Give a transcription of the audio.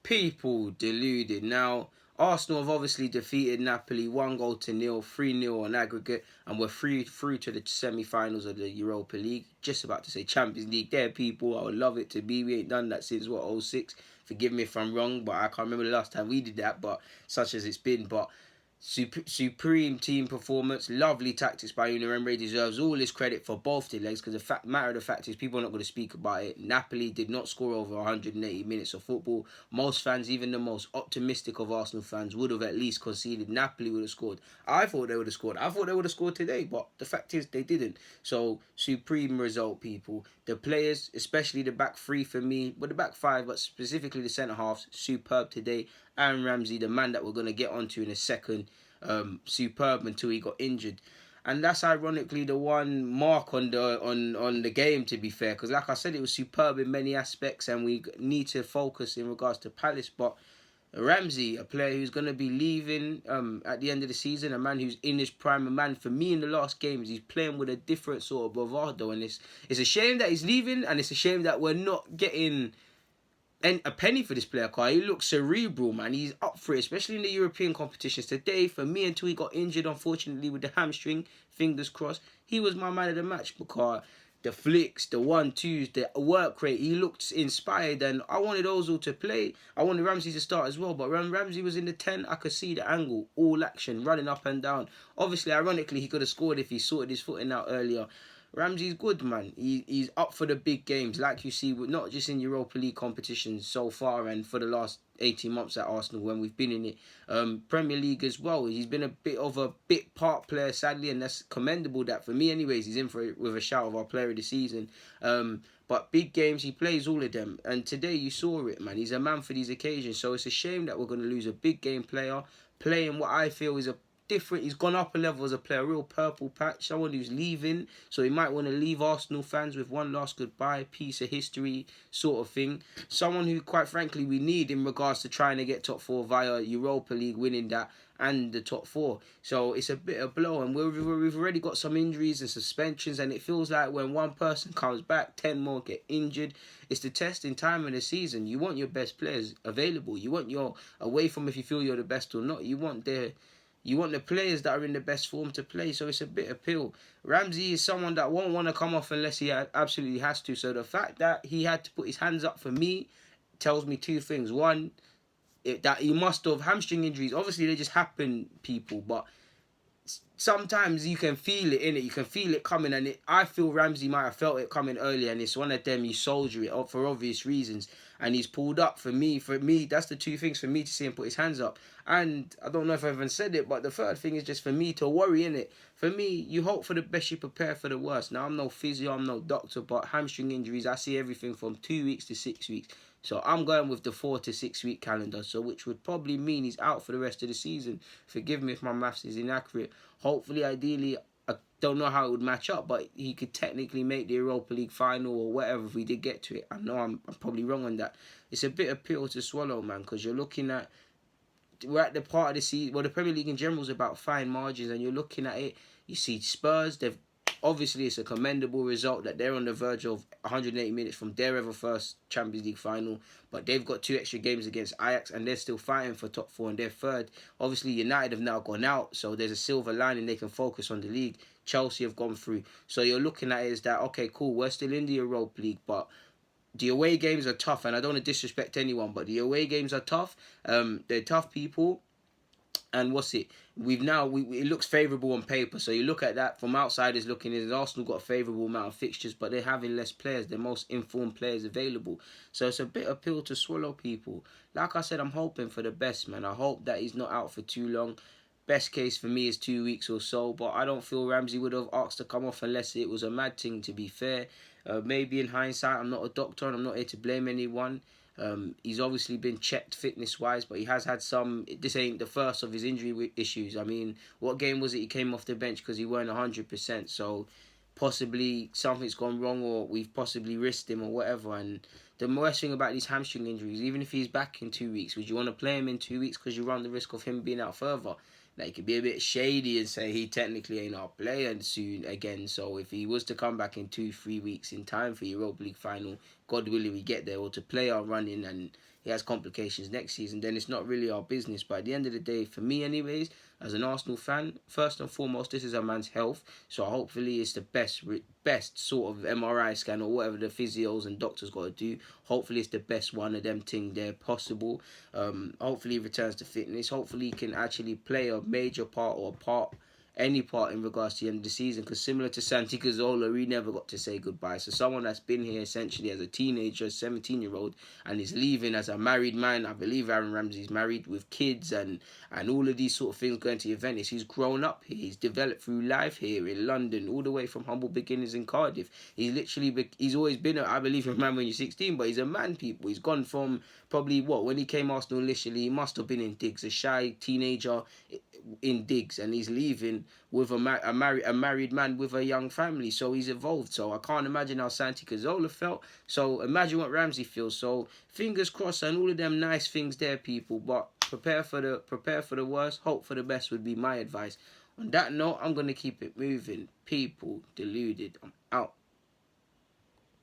People deluded. Now, Arsenal have obviously defeated Napoli 1-0, 3-0 on aggregate, and we're through to the semi-finals of the Europa League. Just about to say Champions League. There, people, I would love it to be. We ain't done that since, what, '06? Forgive me if I'm wrong, but I can't remember the last time we did that, but such as it's been. But supreme team performance, lovely tactics by Gooner. Deserves all his credit for both the legs, because the matter of the fact is people are not going to speak about it. Napoli did not score over 180 minutes of football. Most fans, even the most optimistic of Arsenal fans, would have at least conceded. Napoli would have scored. I thought they would have scored. I thought they would have scored today, but the fact is they didn't. So supreme result, people. The players, especially the back three for me, but the back five, but specifically the centre halves, superb today. And Ramsey, the man that we're going to get onto in a second, superb until he got injured. And that's ironically the one mark on the game, to be fair, because like I said, it was superb in many aspects, and we need to focus in regards to Palace. But Ramsey, a player who's going to be leaving at the end of the season, a man who's in his prime, a man for me in the last games, he's playing with a different sort of bravado, and it's a shame that he's leaving, and it's a shame that we're not getting a penny for this player, car. He looks cerebral, man. He's up for it, especially in the European competitions. Today, for me, until he got injured, unfortunately, with the hamstring, fingers crossed, he was my man of the match, because the flicks, the 1-2s, the work rate, he looked inspired, and I wanted Ozil to play. I wanted Ramsey to start as well, but when Ramsey was in the 10, I could see the angle, all action, running up and down. Obviously, ironically, he could have scored if he sorted his footing out earlier. Ramsey's good, man. He's up for the big games, like you see, not just in Europa League competitions so far and for the last 18 months at Arsenal when we've been in it. Premier League as well. He's been a bit of a bit part player, sadly, and that's commendable. That for me, anyways, he's in for it with a shout of our player of the season. But big games, he plays all of them. And today you saw it, man. He's a man for these occasions. So it's a shame that we're going to lose a big game player playing what I feel is a different. He's gone up a level as a player, a real purple patch, someone who's leaving, so he might want to leave Arsenal fans with one last goodbye, piece of history sort of thing. Someone who, quite frankly, we need in regards to trying to get top four via Europa League, winning that, and the top four. So it's a bit of blow, and we've already got some injuries and suspensions, and it feels like when one person comes back, 10 more get injured. It's the testing time of the season. You want your best players available. You want your away from if you feel you're the best or not. You want the players that are in the best form to play, so it's a bit of pill. Ramsey is someone that won't want to come off unless he absolutely has to. So the fact that he had to put his hands up for me tells me two things. One, that he must have hamstring injuries. Obviously, they just happen, people, but sometimes you can feel it in it. You can feel it coming, and I feel Ramsey might have felt it coming earlier, and it's one of them. You soldier it up for obvious reasons, and he's pulled up for me. That's the two things for me to see him put his hands up. And I don't know if I even said it, but the third thing is just for me to worry in it. For me, you hope for the best, you prepare for the worst. Now, I'm no physio, I'm no doctor, but hamstring injuries, I see everything from 2 weeks to 6 weeks. So I'm going with the 4 to 6 week calendar, so which would probably mean he's out for the rest of the season. Forgive me if my maths is inaccurate. Hopefully, ideally, I don't know how it would match up, but he could technically make the Europa League final or whatever if we did get to it. I know I'm probably wrong on that. It's a bit of pill to swallow, man, because you're looking at, we're at the part of the season, well, the Premier League in general is about fine margins, and you're looking at it, you see Spurs, obviously it's a commendable result that they're on the verge of 180 minutes from their ever first Champions League final, but they've got 2 extra games against Ajax, and they're still fighting for top 4, and they're third. Obviously, United have now gone out, so there's a silver lining, they can focus on the league. Chelsea have gone through. So you're looking at it as that, okay, cool, we're still in the Europa League, but the away games are tough, and I don't want to disrespect anyone, but the away games are tough. They're tough, people. And it looks favourable on paper. So you look at that from outsiders looking in, Arsenal got a favourable amount of fixtures, but they're having less players. They're most informed players available. So it's a bit of pill to swallow, people. Like I said, I'm hoping for the best, man. I hope that he's not out for too long. Best case for me is 2 weeks or so, but I don't feel Ramsey would have asked to come off unless it was a mad thing, to be fair. Maybe in hindsight, I'm not a doctor and I'm not here to blame anyone. He's obviously been checked fitness-wise, but he has had some. This ain't the first of his injury issues. I mean, what game was it he came off the bench because he weren't 100%? So possibly something's gone wrong, or we've possibly risked him or whatever. And the worst thing about these hamstring injuries, even if he's back in 2 weeks, would you want to play him in 2 weeks because you run the risk of him being out further? Like, it could be a bit shady and say he technically ain't our player soon again. So if he was to come back in 2-3 weeks in time for Europa League final, God willing we get there, or to play our running and he has complications next season, then it's not really our business. But at the end of the day, for me anyways, as an Arsenal fan, first and foremost, this is a man's health. So hopefully it's the best sort of MRI scan or whatever the physios and doctors got to do. Hopefully it's the best one of them thing there possible. Hopefully he returns to fitness. Hopefully he can actually play a major part or any part in regards to the end of the season, because similar to Santi Cazorla, we never got to say goodbye. So someone that's been here essentially as a teenager, 17-year-old, and is leaving as a married man. I believe Aaron Ramsey's married with kids and all of these sort of things going to Juventus. He's grown up here. He's developed through life here in London, all the way from humble beginnings in Cardiff. He's always been, I believe, a man when you're 16, but he's a man, people. He's gone from probably, when he came Arsenal initially, he must have been in digs, a shy teenager in digs, and he's leaving with a married man with a young family. So he's evolved. So I can't imagine how Santi Cazorla felt. So imagine what Ramsey feels. So fingers crossed and all of them nice things there, people. But prepare for the worst, hope for the best would be my advice. On that note, I'm gonna keep it moving. People, deluded. I'm out.